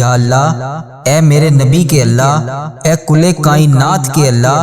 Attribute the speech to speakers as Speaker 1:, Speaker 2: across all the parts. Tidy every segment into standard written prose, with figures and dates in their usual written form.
Speaker 1: یا اللہ اے میرے نبی کے اللہ، اے کل کائنات کے اللہ،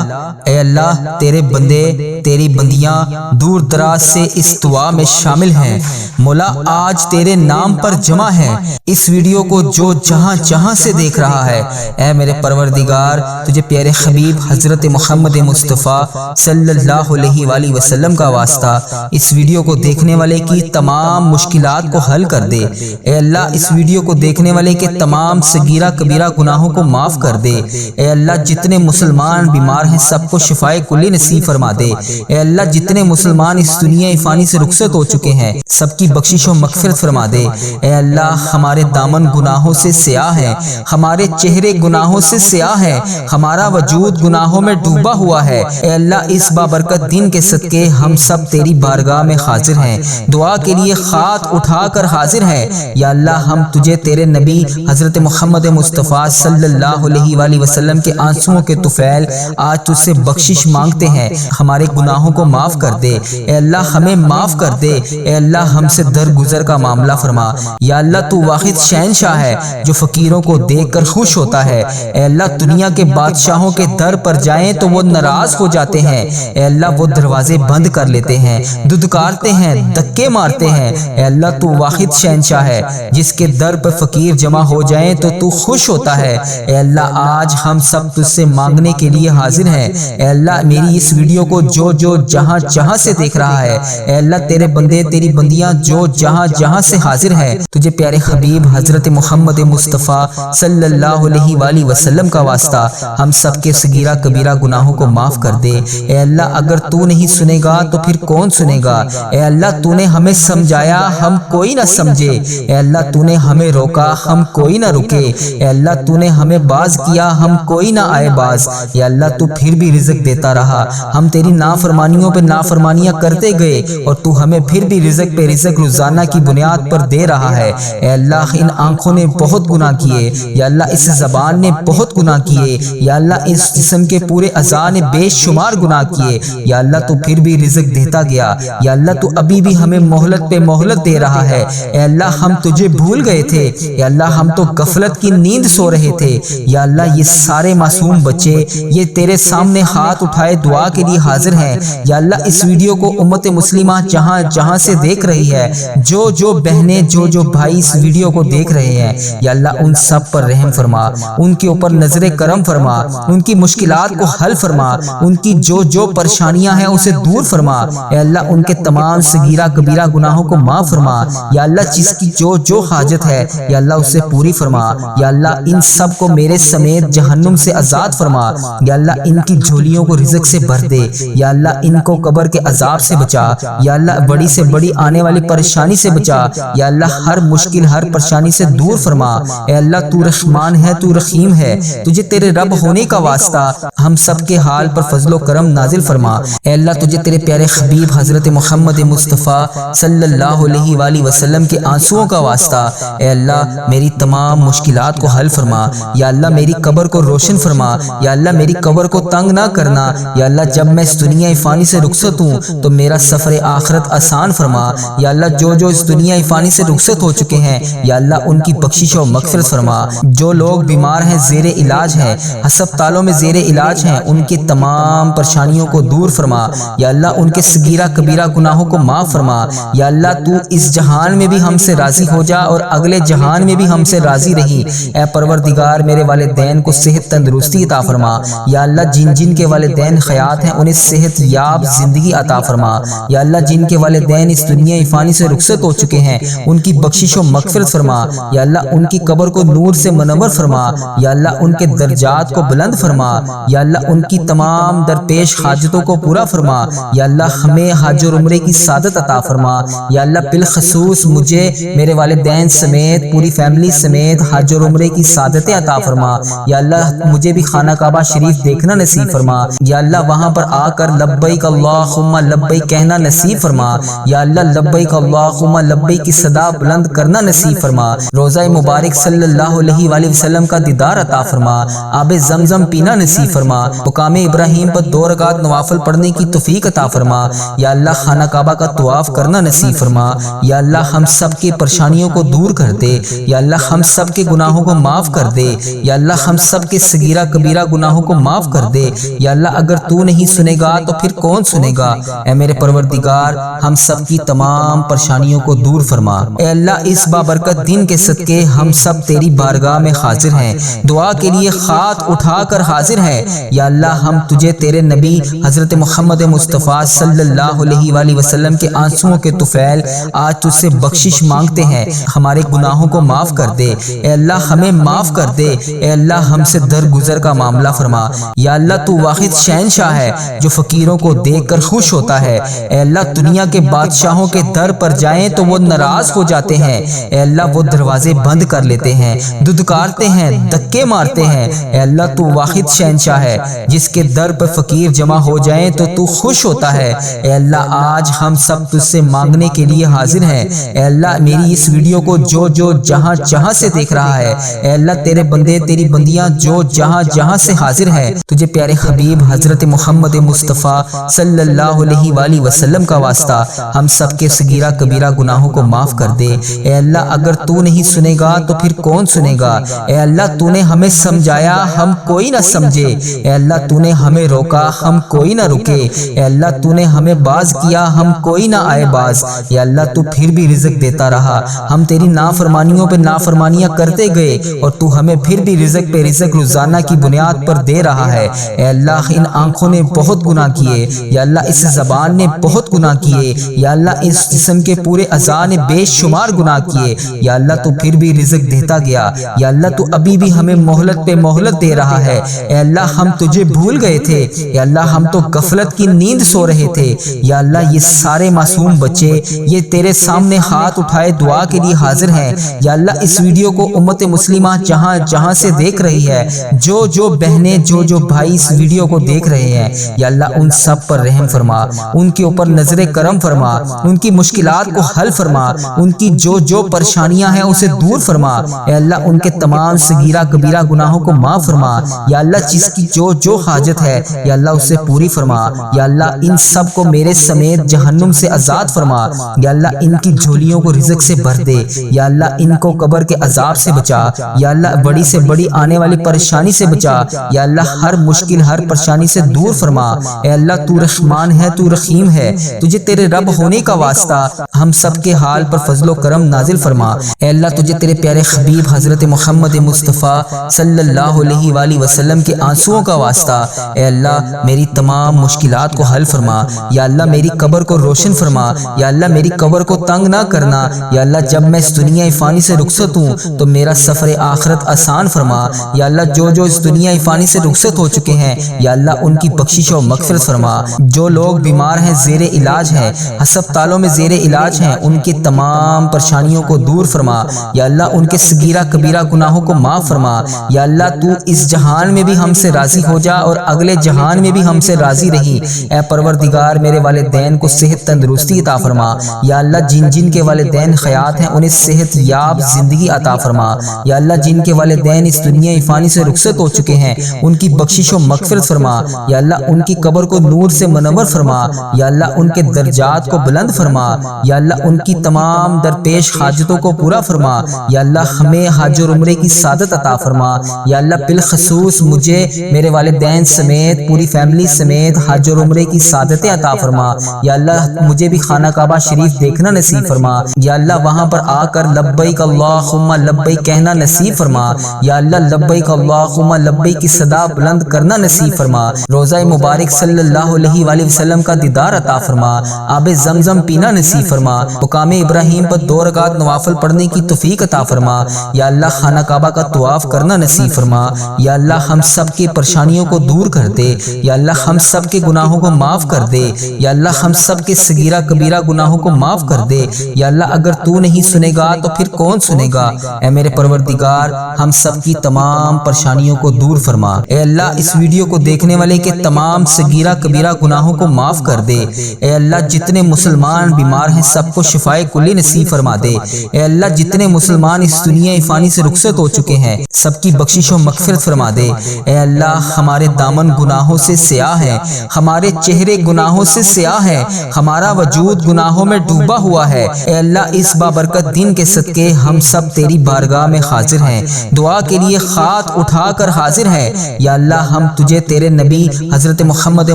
Speaker 1: اے اللہ تیرے بندے تیری بندیاں دور دراز سے اس دعا میں شامل ہیں، مولا آج تیرے نام پر جمع ہیں۔ اس ویڈیو کو جو جہاں جہاں سے دیکھ رہا ہے، اے میرے پروردگار تجھے پیارے حبیب حضرت محمد مصطفیٰ صلی اللہ علیہ وآلہ وسلم کا واسطہ اس ویڈیو کو دیکھنے والے کی تمام مشکلات کو حل کر دے۔ اے اللہ اس ویڈیو کو دیکھنے والے کے تمام صغیرہ کبیرہ گناہوں کو معاف کر دے۔ اے اللہ جتنے مسلمان بیمار ہیں سب کو شفائے کلی نصیب فرما دے۔ اے اللہ جتنے مسلمان اس دنیا فانی سے رخصت ہو چکے ہیں سب کی بخشش و مغفرت فرما دے۔ اے اللہ ہمارے دامن گناہوں سے سیاہ ہے، ہمارے چہرے گناہوں سے سیاہ ہے، ہمارا وجود گناہوں میں ڈوبا ہوا ہے۔ اے اللہ اس بابرکت دن کے صدقے ہم سب تیری بارگاہ میں حاضر ہیں، دعا کے لیے ہاتھ اٹھا کر حاضر ہیں۔ یا اللہ ہم تجھے تیرے نبی حضرت محمد مصطفیٰ صلی اللہ علیہ وآلہ وسلم کے آنسوؤں کے طفیل آج تجھ سے بخشش مانگتے ہیں، ہمارے گناہوں کو معاف کر دے۔ اے اللہ ہمیں معاف کر دے۔ اے اللہ ہم سے درگزر کا معاملہ فرما۔ یا اللہ تو واحد شہنشاہ ہے جو فقیروں کو دیکھ کر خوش ہوتا ہے۔ اے اللہ دنیا کے بادشاہوں کے در پر جائیں تو وہ ناراض ہو جاتے ہیں، اے اللہ وہ دروازے بند کر لیتے ہیں، دھتکارتے ہیں، دھکے مارتے ہیں۔ اے اللہ تو واحد شہنشاہ ہے جس کے در پر فقیر جمع ہو جائیں تو خوش ہوتا ہے۔ اے اللہ آج ہم سب تجھ سے مانگنے کے لیے حاضر ہیں۔ اے اللہ میری اس ویڈیو کو جو جہاں جہاں سے دیکھ رہا ہے، اے اللہ تیرے بندے تیری بندیاں جو جہاں جہاں سے حاضر ہیں، تجھے پیارے حبیب حضرت محمد مصطفیٰ صلی اللہ علیہ وآلہ وسلم کا واسطہ ہم سب کے صغیرہ کبیرہ گناہوں کو معاف کر دے۔ اے اللہ اگر تو نہیں سنے گا تو پھر کون سنے گا؟ اے اللہ تو نے ہمیں سمجھایا ہم کوئی نہ سمجھے، اے اللہ تو نے ہمیں روکا ہم کوئی نہ رکے، اے اللہ تو نے ہمیں باز کیا ہم کوئی نہ آئے باز۔ یا اللہ تو پھر بھی رزق دیتا رہا، ہم تیری نافرمانیوں پہ نافرمانیاں کرتے گئے اور تو ہمیں پھر بھی رزق پہ رزق روزانہ کی بنیاد پر دے رہا ہے۔ اے اللہ ان آنکھوں نے بہت گناہ کیے، یا اللہ اس زبان نے بہت گناہ کیے، یا اللہ اس جسم کے پورے اعضاء نے بے شمار گناہ کیے، یا اللہ تو پھر بھی رزق دیتا گیا۔ یا اللہ تو ابھی بھی ہمیں مہلت پہ مہلت دے رہا ہے۔ اے اللہ ہم تجھے بھول گئے تھے، یا اللہ ہم تو غفلت کی نیند سو رہے تھے۔ یا اللہ یہ سارے معصوم بچے یہ تیرے سامنے ہاتھ اٹھائے دعا کے لیے حاضر ہیں۔ یا اللہ اس ویڈیو کو امت مسلمہ جہاں جہاں سے دیکھ رہی ہے، جو بہنیں جو بھائی اس ویڈیو کو دیکھ رہے ہیں، یا اللہ ان سب پر رحم فرما، ان کے اوپر نظر کرم فرما، ان کی مشکلات کو حل فرما، ان کی جو پریشانیاں ہیں اسے دور فرما۔ اے اللہ ان کے تمام صغیرہ کبیرہ گناہوں کو معاف فرما۔ یا اللہ جس کی جو حاجت ہے یا اللہ اسے پوری فرما۔ یا اللہ ان سب کو میرے سمیت جہنم سے آزاد فرما۔ یا اللہ ان کی جھولیوں کو رزق سے بھر دے۔ یا اللہ ان کو قبر کے عذاب سے بچا۔ یا اللہ بڑی سے بڑی آنے والی پریشانی سے بچا۔ یا اللہ ہر مشکل ہر پریشانی سے دور فرما۔ اے اللہ تو رحمان ہے تو رحیم ہے، تجھے تیرے رب ہونے کا واسطہ ہم سب کے حال پر فضل و کرم نازل فرما۔ اے اللہ تجھے تیرے پیارے حبیب حضرت محمد مصطفیٰ صلی اللہ علیہ وآلہ وسلم کے آنسوؤں کا واسطہ اے اللہ میری تمام مشکلات کو حل فرما۔ یا اللہ میری قبر کو روشن فرما۔ یا اللہ میری قبر کو تنگ نہ کرنا۔ یا اللہ جب میں اس دنیا فانی سے رخصت ہوں تو میرا سفر آخرت آسان فرما۔ یا اللہ جو اس دنیا فانی سے رخصت ہو چکے ہیں یا اللہ ان کی بخشش و مغفرت فرما۔ جو لوگ بیمار ہیں زیر علاج ہیں ہسپتالوں میں زیر علاج ہیں ان کی تمام پریشانیوں کو دور فرما۔ یا اللہ ان کے صغیرہ کبیرہ گناہوں کو معاف فرما۔ یا اللہ تو اس جہان میں بھی ہم سے راضی ہو جا اور اگلے جہان میں بھی ہم سے راضی رہی۔ اے پروردگار میرے والدین کو صحت تندرستی عطا فرما۔ یا اللہ جن کے والدین حیات ہیں انہیں صحت یاب زندگی عطا فرما۔ یا اللہ جن کے والدین اس دنیا فانی سے رخصت ہو چکے ہیں ان کی بخشش و مغفرت فرما۔ یا اللہ ان کی قبر کو نور سے منور فرما۔ یا اللہ ان کے درجات کو بلند فرما۔ یا اللہ ان کی تمام درپیش حاجتوں کو پورا فرما۔ یا اللہ ہمیں حج اور عمرے کی سعادت عطا فرما۔ یا اللہ بالخصوص مجھے میرے والدین سمیت پوری فیملی سمیت حج اور عمرے کی سعادتیں عطا فرما۔ یا اللہ مجھے بھی خانہ کعبہ شریف دیکھنا نصیب فرما۔ یا اللہ وہاں پر آ کر لبیک اللہم لبیک کہنا نصیب فرما۔ یا اللہ لبیک اللہم لبیک کی صدا بلند کرنا نصیب فرما۔ روزہ مبارک صلی اللہ علیہ وآلہ وسلم کا دیدار عطا فرما۔ آب زمزم پینا نصیب فرما۔ مقام ابراہیم پر 2 رکعت نوافل پڑھنے کی توفیق عطا فرما۔ یا اللہ خانہ کعبہ کا طواف کرنا نصیب فرما۔ یا اللہ ہم سب کی پریشانیوں کو دور کر دے۔ یا اللہ ہم سب سب کے گناہوں کو معاف کر دے، یا اللہ ہم سب کے صغیرہ کبیرہ گناہوں کو معاف کر دے، یا اللہ اگر تو نہیں سنے گا تو پھر کون سنے گا؟ اے میرے پروردگار ہم سب کی تمام پریشانیوں کو دور فرما۔ اے اللہ اس بابرکت دن کے صدقے ہم سب تیری بارگاہ میں حاضر ہیں، دعا کے لیے ہاتھ اٹھا کر حاضر ہیں۔ یا اللہ ہم تجھے تیرے نبی حضرت محمد مصطفیٰ صلی اللہ علیہ وآلہ وسلم کے آنسوؤں کے طفیل آج تجھ سے بخشش مانگتے ہیں، ہمارے گناہوں کو معاف کر دے۔ اے اللہ ہمیں معاف کر دے، اے اللہ ہم سے درگزر کا معاملہ فرما۔ یا اللہ تو واحد شہنشاہ ہے جو فقیروں کو دیکھ کر خوش ہوتا ہے۔ اے اللہ دنیا کے بادشاہوں کے در پر جائیں تو وہ ناراض ہو جاتے ہیں، اے اللہ وہ دروازے بند کر لیتے ہیں، دھتکارتے ہیں، دھکے مارتے ہیں۔ اے اللہ تو واحد شہنشاہ ہے جس کے در پر فقیر جمع ہو جائیں تو خوش ہوتا ہے۔ اے اللہ آج ہم سب تجھ سے مانگنے کے لیے حاضر ہیں۔ اے اللہ میری اس ویڈیو کو جو جہاں جہاں سے دیکھ رہا ہے، اے اللہ تیرے بندے تیری بندیاں جو جہاں جہاں سے حاضر ہیں، تجھے پیارے حبیب حضرت محمد مصطفیٰ صلی اللہ علیہ وآلہ وسلم کا واسطہ ہم سب کے صغیرہ کبیرہ گناہوں کو معاف کر دے۔ اے اللہ اگر تو نہیں سنے گا تو پھر کون سنے گا؟ اے اللہ تو نے ہمیں سمجھایا ہم کوئی نہ سمجھے، اے اللہ تو نے ہمیں روکا ہم کوئی نہ رکے، اے اللہ تو نے ہمیں باز کیا ہم کوئی نہ آئے باز۔ یا اللہ تو پھر بھی رزق دیتا رہا، ہم تیری نافرمانیوں پہ نافرمانیاں کرتے گئے اور تو ہمیں پھر بھی رزق پہ رزق روزانہ کی بنیاد پر دے رہا ہے۔ اے اللہ ان آنکھوں نے بہت گناہ کیے، یا اللہ اس زبان نے بہت گناہ کیے، یا اللہ اس جسم کے پورے اعضاء نے بے شمار گناہ کیے، یا اللہ تو پھر بھی رزق دیتا گیا۔ یا اللہ تو ابھی بھی ہمیں مہلت پہ مہلت دے رہا ہے۔ اے اللہ ہم تجھے بھول گئے تھے، یا اللہ ہم تو غفلت کی نیند سو رہے تھے۔ یا اللہ یہ سارے معصوم بچے یہ تیرے سامنے ہاتھ اٹھائے دعا کے لیے حاضر ہیں۔ یا اللہ اس ویڈیو کو امت مسلمہ جہاں جہاں سے دیکھ رہی ہے، جو بہنیں جو بھائی اس ویڈیو کو دیکھ رہے ہیں، یا اللہ ان سب پر رحم فرما، ان کے اوپر نظر کرم فرما، ان کی مشکلات کو حل فرما، ان کی جو پریشانیاں ہیں اسے دور فرما۔ اے اللہ ان کے تمام صغیرہ کبیرہ گناہوں کو معاف فرما۔ یا اللہ جس کی جو حاجت ہے یا اللہ اسے پوری فرما۔ یا اللہ ان سب کو میرے سمیت جہنم سے آزاد فرما۔ یا اللہ ان کی جھولیوں کو رزق سے بھر دے۔ یا اللہ ان کو قبر کے عذاب سے بچا۔ یا اللہ بڑی سے بڑی آنے والی پریشانی سے بچا۔ یا اللہ ہر مشکل ہر پریشانی سے دور فرما۔ اے اللہ تو رحمان ہے تو رحیم ہے، تجھے تیرے رب ہونے کا واسطہ ہم سب کے حال پر فضل و کرم نازل فرما۔ اے اللہ تجھے تیرے پیارے حبیب حضرت محمد مصطفیٰ صلی اللہ علیہ وآلہ وسلم کے آنسوؤں کا واسطہ اے اللہ میری تمام مشکلات کو حل فرما۔ یا اللہ میری قبر کو روشن فرما۔ یا اللہ میری قبر کو تنگ نہ کرنا۔ یا اللہ جب میں اس دنیا فانی سے رخصت ہوں تو میرا سفر آخرت آسان فرما۔ یا اللہ جو اس دنیا فانی سے رخصت ہو چکے ہیں یا اللہ ان کی بخشش و مغفرت فرما۔ جو لوگ بیمار ہیں زیر علاج ہیں ہسپتالوں میں زیر علاج ہیں ان کی تمام پریشانیوں کو دور فرما۔ یا اللہ ان کے صغیرہ کبیرہ گناہوں کو معاف فرما۔ یا اللہ تو اس جہان میں بھی ہم سے راضی ہو جا اور اگلے جہان میں بھی ہم سے راضی رہی۔ اے پروردگار میرے والدین کو صحت تندرستی عطا فرما۔ یا اللہ جن کے والدین حیات ہیں انہیں صحت یاب زندگی عطا فرما۔ یا اللہ جن کے والدین اس دنیا فانی سے رخصت ہو چکے ہیں ان کی بخشش و مغفرت فرما۔ یا اللہ ان کی قبر کو نور سے منور فرما۔ یا اللہ ان کے درجات کو بلند فرما۔ یا اللہ ان کی تمام درپیش حاجتوں کو پورا فرما۔ یا اللہ ہمیں حج اور عمرے کی سعادت عطا فرما۔ یا اللہ بالخصوص مجھے میرے والدین سمیت پوری فیملی سمیت حج اور عمرے کی سعادت عطا فرما۔ یا اللہ مجھے بھی خانہ کعبہ شریف دیکھنا نصیب فرما۔ یا اللہ وہاں پر آ کر لبیک اللہم لبیک کہنا نصیب فرما۔ یا اللہ لبیک اللہم لبیک کی صدا بلند کرنا نصیب فرما۔ روزہ مبارک صلی اللہ علیہ وآلہ وسلم کا دیدار عطا فرما۔ آب زمزم پینا نصیب فرما۔ مقام ابراہیم پر 2 رکعت نوافل پڑھنے کی توفیق عطا فرما۔ یا اللہ خانہ کعبہ کا طواف کرنا نصیب فرما۔ یا اللہ ہم سب کی پریشانیوں کو دور کر دے۔ یا اللہ ہم سب کے گناہوں کو معاف کر دے۔ یا اللہ ہم سب کے صغیرہ کبیرہ گناہوں کو معاف کر دے۔ یا اللہ اگر تو نہیں سنے گا تو پھر کون سنے گا؟ اے میرے پروردگار ہم سب کی تمام پریشانیوں کو دور فرما۔ اے اللہ اس ویڈیو کو دیکھنے والے کے تمام صغیرہ کبیرہ گناہوں کو معاف کر دے۔ اے اللہ جتنے مسلمان بیمار ہیں سب کو شفائے کلی نصیب فرما دے۔ اے اللہ جتنے مسلمان اس دنیا فانی سے رخصت ہو چکے ہیں سب کی بخشش و مغفرت فرما دے۔ اے اللہ ہمارے دامن گناہوں سے سیاہ ہے، ہمارے چہرے گناہوں سے سیاہ ہے، ہمارا وجود گناہوں میں ڈوبا ہوا ہے۔ اے اللہ اس بابرکت دن کے صدقے ہم سب تیری بارگاہ میں حاضر ہیں، دعا کے لیے ہاتھ اٹھا کر حاضر ہیں۔ یا اللہ ہم تجھے تیرے نبی حضرت محمد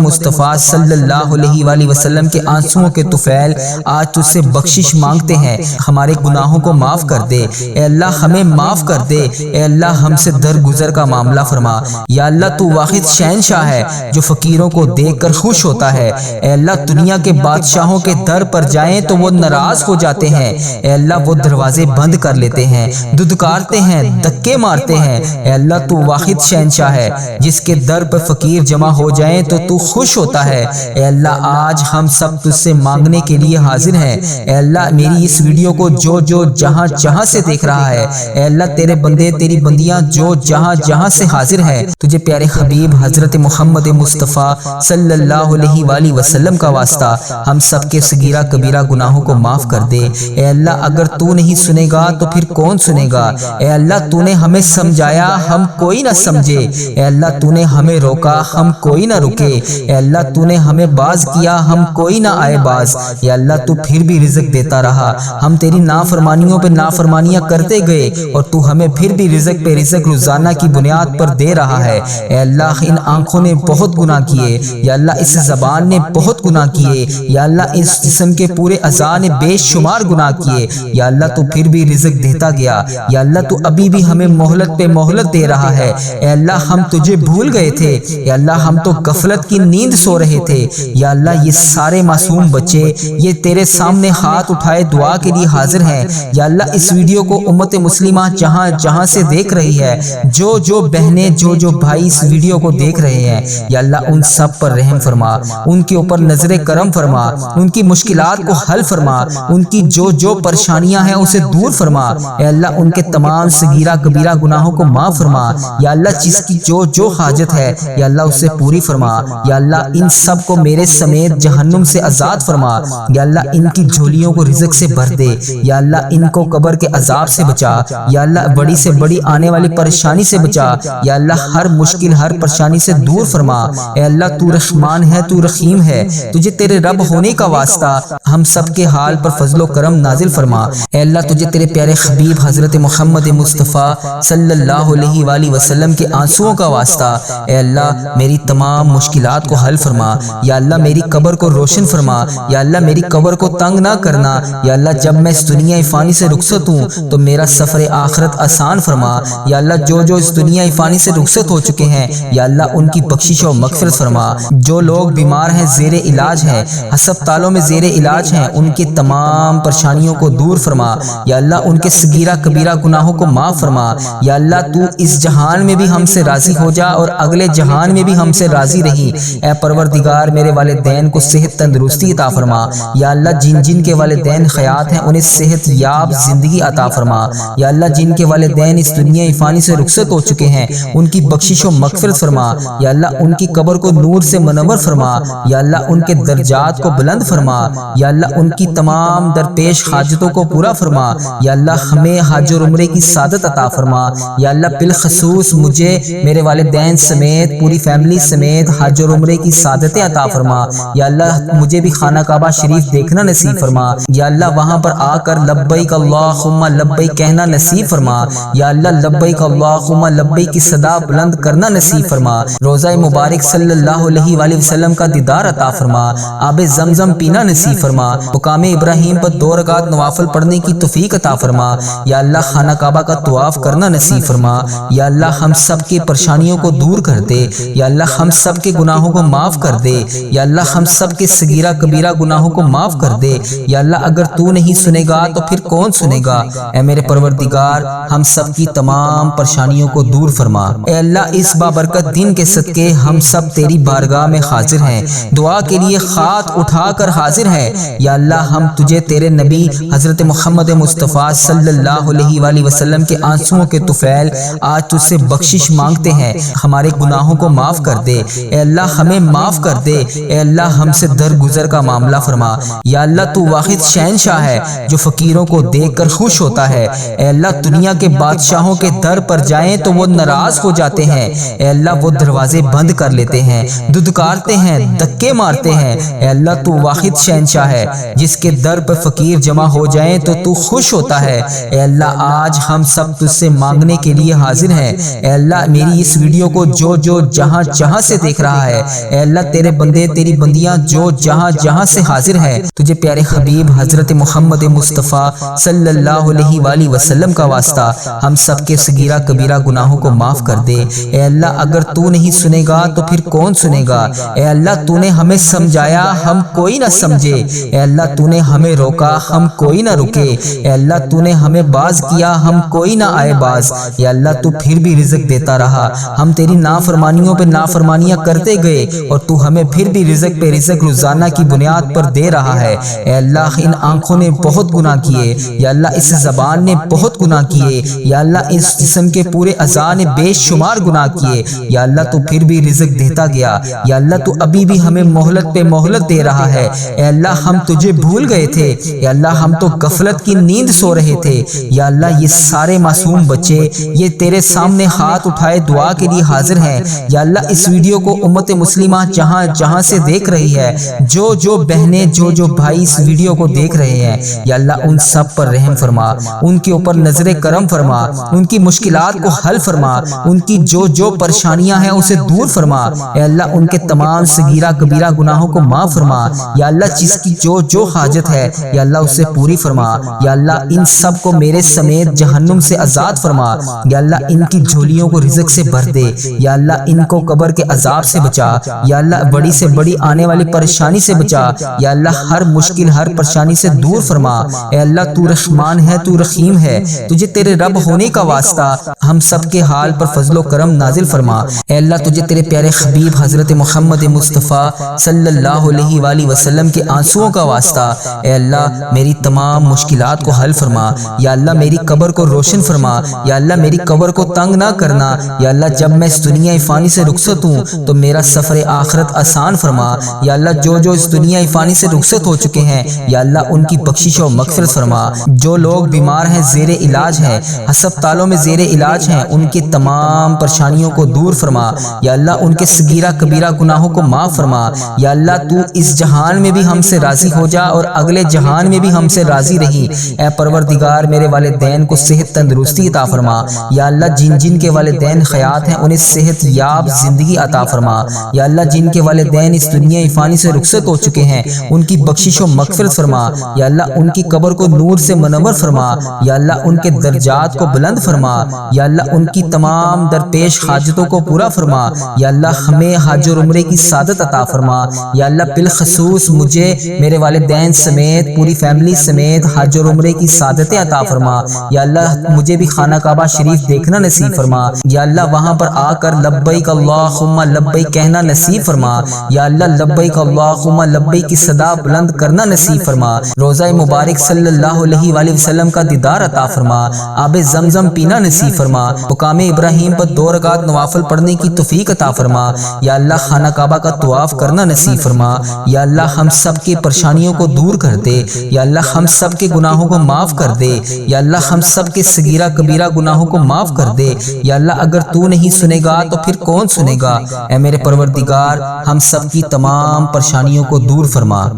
Speaker 1: مصطفیٰ صلی اللہ علیہ وآلہ وسلم کے آنسوؤں کے طفیل آج تجھ سے بخشش مانگتے ہیں، ہمارے گناہوں کو معاف کر دے، اے اللہ ہمیں معاف کر دے، اے اللہ ہم سے درگزر کا معاملہ فرما۔ یا اللہ تو واحد شہنشاہ ہے جو فقیروں کو دیکھ کر خوش ہوتا ہے، اے اللہ دنیا کے بادشاہوں کے در پر جائیں تو وہ ناراض ہو جاتے ہیں، اے اللہ وہ دروازے بند کر لیتے ہیں، دھتکارتے ہیں، دھکے مارتے ہیں، اے اللہ تو واحد شہنشاہ ہے جس کے در پر فقیر جمع ہو جائیں تو تو خوش ہوتا ہے۔ اے اللہ آج ہم سب تجھ سے مانگنے کے لیے حاضر ہیں، اے اللہ میری اس ویڈیو کو جو جہاں جہاں سے دیکھ رہا ہے، اے اللہ تیرے بندے تیری بندیاں جو جہاں جہاں سے حاضر ہیں، تجھے پیارے حبیب حضرت محمد مصطفیٰ صلی اللہ علیہ وآلہ وسلم کا واسطہ ہم سب کے صغیرہ کبیرہ گناہوں کو معاف کر دے۔ اے اللہ اگر تو نہیں سنے گا تو پھر کون سنے گا؟ اے اللہ تو نے ہمیں سمجھایا ہم کوئی نہ سمجھے، اے اللہ تو نے ہمیں روکا ہم کوئی نہ رکے، اے اللہ تو نے ہمیں باز کیا ہم کوئی نہ آئے باز، یا اللہ تو پھر بھی رزق دیتا رہا، ہم تیری نافرمانیوں پہ نافرمانیاں کرتے گئے اور تو ہمیں پھر بھی رزق پہ رزق روزانہ کی بنیاد پر دے رہا ہے۔ اے اللہ ان آنکھوں نے بہت گناہ کیے، یا اللہ اس زبان نے بہت گناہ کیے، یا اللہ اس جسم کے پورے اعضاء نے بے شمار گناہ کیے، یا اللہ تو پھر بھی رزق دیتا گیا، یا اللہ تو ابھی بھی ہمیں مہلت پہ مہلت دے رہا ہے۔ اے اللہ ہم تجھے بھول گئے تھے، یا اللہ ہم تو غفلت کی نیند سو رہے تھے، یا اللہ یہ سارے معصوم بچے یہ تیرے سامنے ہاتھ اٹھائے دعا کے لیے حاضر ہیں، یا اللہ اس ویڈیو کو امت مسلمہ جہاں جہاں سے دیکھ رہی ہے، جو بہنیں جو بھائی اس ویڈیو کو دیکھ رہے ہیں، یا اللہ ان سب پر رحم فرما، ان کے اوپر نظر کرم فرما، ان کی مشکلات کو حل فرما، ان کی جو پریشانیاں ہیں اسے دور فرما، اے اللہ ان کے تمام صغیرہ کبیرہ گناہوں کو معاف فرما، یا اللہ جس کی جو حاجت ہے یا اللہ اسے پوری فرما، یا اللہ ان سب کو میرے سمیت جہنم سے آزاد فرما، یا اللہ ان کی جھولیوں کو رزق سے بھر دے، یا اللہ ان کو قبر کے عذاب سے بچا، یا اللہ بڑی سے بڑی آنے والی پریشانی سے بچا، یا اللہ ہر مشکل ہر پریشانی سے دور فرما، اے اللہ تو رحمان ہے تو رحیم ہے، تجھے تیرے رب ہونے کا واسطہ ہم سب کے حال پر فضل و کرم نازل فرما، اے اللہ تجھے تیرے پیارے حبیب حضرت محمد مصطفیٰ صلی اللہ علیہ وآلہ وسلم کے آنسوؤں کا واسطہ اے اللہ میری تمام مشکلات کو حل فرما، یا اللہ میری قبر کو روشن فرما، یا اللہ میری قبر کو تنگ نہ کرنا، یا اللہ جب میں اس دنیا فانی سے رخصت ہوں تو میرا سفر آخرت آسان فرما، یا اللہ جو اس دنیا فانی سے رخصت ہو چکے ہیں یا اللہ ان کی بخشش و مغفرت فرما، جو لوگ بیمار ہیں زیر علاج ہیں ہسپتالوں میں زیر علاج ہیں ان کی تمام پریشانیوں کو دور فرما، یا اللہ ان کے صغیرہ کبیرہ گناہوں کو معاف فرما، یا اللہ تو اس جہان میں بھی ہم سے راضی ہو جا اور اگلے جہان میں بھی ہم سے راضی رہی، اے پروردگار میرے والدین کو صحت تندرستی عطا فرما، یا اللہ جن کے والدین حیات ہیں انہیں صحت یاب زندگی عطا فرما، یا اللہ جن کے والدین اس دنیا فانی سے رخصت ہو چکے ہیں ان کی بخشش و مغفرت فرما، یا اللہ ان کی قبر کو نور سے منور فرما، یا اللہ ان کے درجات کو بلند فرما، یا اللہ ان کی تمام درپیش حاجتوں کو پورا فرما، یا اللہ ہمیں حج اور عمرے کی سعادت عطا فرما، یا اللہ بالخصوص مجھے میرے والدین سمیت پوری فیملی سمیت حج اور عمرے کی سعادتیں عطا فرما، یا اللہ مجھے بھی خانہ کعبہ شریف دیکھنا نصیب فرما، یا اللہ وہاں پر آ کر لبیک اللہم لبیک کہنا نصیب فرما، یا اللہ لبیک اللہم لبیک کی صدا بلند کرنا نصیب فرما، روضہ مبارک صلی اللہ علیہ وآلہ وسلم کا دیدار عطا فرما، آب زمزم پینا نصیب فرما، مقام ابراہیم پر 2 رکعت نوافل پڑھنے کی توفیق عطا فرما، یا اللہ خانہ کعبہ کا طواف کرنا نصیب فرما، یا اللہ ہم سب کی پریشانیوں کو دور کر دے، یا اللہ ہم سب کے گناہوں کو معاف کر دے، یا اللہ ہم سب کے صغیرہ کبیرہ گناہوں کو معاف کر دے، یا اللہ اگر تو نہیں سنے گا تو پھر کون سنے گا؟ اے میرے پروردگار ہم سب کی تمام پریشانیوں کو دور فرما، اے اللہ اس بابرکت دن کے صدقے ہم سب تیری بارگاہ میں حاضر ہیں، دعا کے لیے ہاتھ اٹھا کر حاضر ہیں، یا اللہ ہم تجھے تیرے نبی حضرت محمد مصطفیٰ صلی اللہ علیہ وآلہ وسلم کے آنسوؤں کے طفیل آج تجھ سے بخشش مانگتے ہیں، ہمارے گناہوں کو معاف کر دے، اے اللہ ہمیں معاف کر دے، اے اللہ ہم سے درگزر کا معاملہ فرما، یا اللہ تو واحد شہنشاہ ہے جو فقیروں کو دیکھ کر خوش ہوتا ہے، اے اللہ دنیا کے بادشاہوں کے در پر جائیں تو وہ ناراض ہو جاتے ہیں، اے اللہ وہ دروازے بند کر لیتے ہیں، دھتکارتے ہیں، دھکے مارتے ہیں، اے اللہ تو واحد شہنشاہ ہے جس کے در پر فقیر جمع ہو جائیں تو تو خوش ہوتا ہے، اے اللہ اللہ آج ہم سب تجھ سے مانگنے کے لیے حاضر ہیں۔ اے اللہ میری اس ویڈیو کو جو جہاں جہاں سے دیکھ رہا ہے، اے اللہ تیرے بندے تیری بندیاں جو جہاں جہاں سے حاضر ہیں، تجھے پیارے حبیب حضرت محمد مصطفیٰ صلی اللہ علیہ وآلہ وسلم کا واسطہ ہم سب کے صغیرہ کبیرہ گناہوں کو معاف کر دے۔ اے اللہ اگر تو نہیں سنے گا تو پھر کون سنے گا؟ اے اللہ تو نے ہمیں سمجھایا ہم کوئی نہ سمجھے، اے اللہ تو نے ہمیں روکا ہم کوئی نہ رکے، اے اللہ تو نے ہمیں باز کیا ہم کوئی نہ آئے باز، یا اللہ تو پھر بھی رزق دیتا رہا، ہم تیری نافرمانیوں پہ نافرمانیاں کرتے گئے اور تو ہمیں پھر بھی رزق پہ رزق روزانہ کی بنیاد پر دے رہا ہے۔ اے اللہ ان آنکھوں نے بہت گناہ کیے، یا اللہ اس زبان نے بہت گناہ کیے، یا اللہ اس جسم کے پورے اعضاء نے بے شمار گناہ کیے، یا اللہ تو پھر بھی رزق دیتا گیا، یا اللہ تو ابھی بھی ہمیں مہلت پہ مہلت دے رہا ہے۔ اے اللہ ہم تجھے بھول گئے تھے، یا اللہ ہم تو غفلت کی نیند سو رہے تھے، یا اللہ یہ سارے معصوم بچے یہ تیرے سامنے ہاتھ اٹھائے دعا کے لیے حاضر ہیں، یا اللہ اس ویڈیو کو امت مسلمہ جہاں جہاں سے دیکھ رہی ہے، جو بہنیں جو بھائی اس ویڈیو کو دیکھ رہے ہیں، یا اللہ ان سب پر رحم فرما، ان کے اوپر نظر کرم فرما، ان کی مشکلات کو حل فرما، ان کی جو پریشانیاں ہیں اسے دور فرما، اے اللہ ان کے تمام صغیرہ کبیرہ گناہوں کو معاف فرما، یا اللہ جس کی جو حاجت ہے یا اللہ اسے پوری فرما، یا اللہ ان سب کو میرے سمیت جہنم سے آزاد فرما، یا اللہ ان کی جھولیوں کو رزق سے بھر دے، یا اللہ ان کو قبر کے عذاب سے بچا، یا اللہ بڑی سے بڑی آنے والی پریشانی سے بچا، یا اللہ ہر مشکل ہر پریشانی سے دور فرما، اے اللہ تو رحمان ہے تو رحیم ہے، تجھے تیرے رب ہونے کا واسطہ ہم سب کے حال پر فضل و کرم نازل فرما، اے اللہ تجھے تیرے پیارے حبیب حضرت محمد مصطفیٰ صلی اللہ علیہ وآلہ وسلم کے آنسوؤں کا واسطہ اے اللہ میری تمام مشکلات کو حل فرما، یا اللہ میری قبر کو روشن فرما، یا اللہ میری قبر کو تنگ نہ کرنا، یا اللہ جب میں اس دنیا فانی سے رخصت ہوں تو میرا سفر آخرت آسان فرما، یا اللہ جو اس دنیا فانی سے رخصت ہو چکے ہیں یا اللہ ان کی بخشش و مغفرت فرما، جو لوگ بیمار ہیں زیر علاج ہیں ہسپتالوں میں زیر علاج ہیں ان کی تمام پریشانیوں کو دور فرما، یا اللہ ان کے صغیرہ کبیرہ گناہوں کو معاف فرما، یا اللہ تو اس جہان میں بھی ہم سے راضی ہو جا اور اگلے جہان میں بھی ہم سے راضی رہی، اے پروردگار میرے والدین کو صحت تندرستی عطا فرما، یا اللہ جن کے والدین حیات ہیں انہیں صحت یاب زندگی عطا فرما، یا اللہ جن کے والدین اس دنیا فانی سے رخصت ہو چکے ہیں ان کی بخشش و مغفرت فرما، یا اللہ ان کی قبر کو نور سے منور فرما، یا اللہ ان کے درجات کو بلند فرما، یا اللہ ان کی تمام درپیش حاجتوں کو پورا فرما، یا اللہ ہمیں حج اور عمرے کی سعادت عطا فرما، یا اللہ بالخصوص مجھے میرے والدین سمیت پوری فیملی سمیت حج اور عمرے کی سعادتیں عطا فرما، یا اللہ مجھے بھی خانہ کعبہ شریف دیکھنا نصیب فرما، یا اللہ وہاں پر آ کر لبیک اللہم لبیک کہنا نصیب فرما، یا اللہ لبیک اللہم لبیک کی صدا بلند کرنا نصیب فرما، روزہ مبارک صلی اللہ علیہ وآلہ وسلم کا دیدار عطا فرما، آب زمزم پینا نصیب فرما، مقام ابراہیم پر 2 رکعت نوافل پڑھنے کی توفیق عطا فرما، یا اللہ خانہ کعبہ کا طواف کرنا نصیب فرما، یا اللہ ہم سب کی پریشانیوں کو دور کر دے، یا اللہ ہم سب کے گناہوں کو معاف کر دے، یا اللہ ہم سب کے صغیرہ کبیرہ گناہوں کو معاف کر دے، یا اللہ اگر تو نہیں سنے گا تو پھر کون سنے گا؟ اے میرے پروردگار ہم سب کی تمام پریشانیوں کو دور فرما۔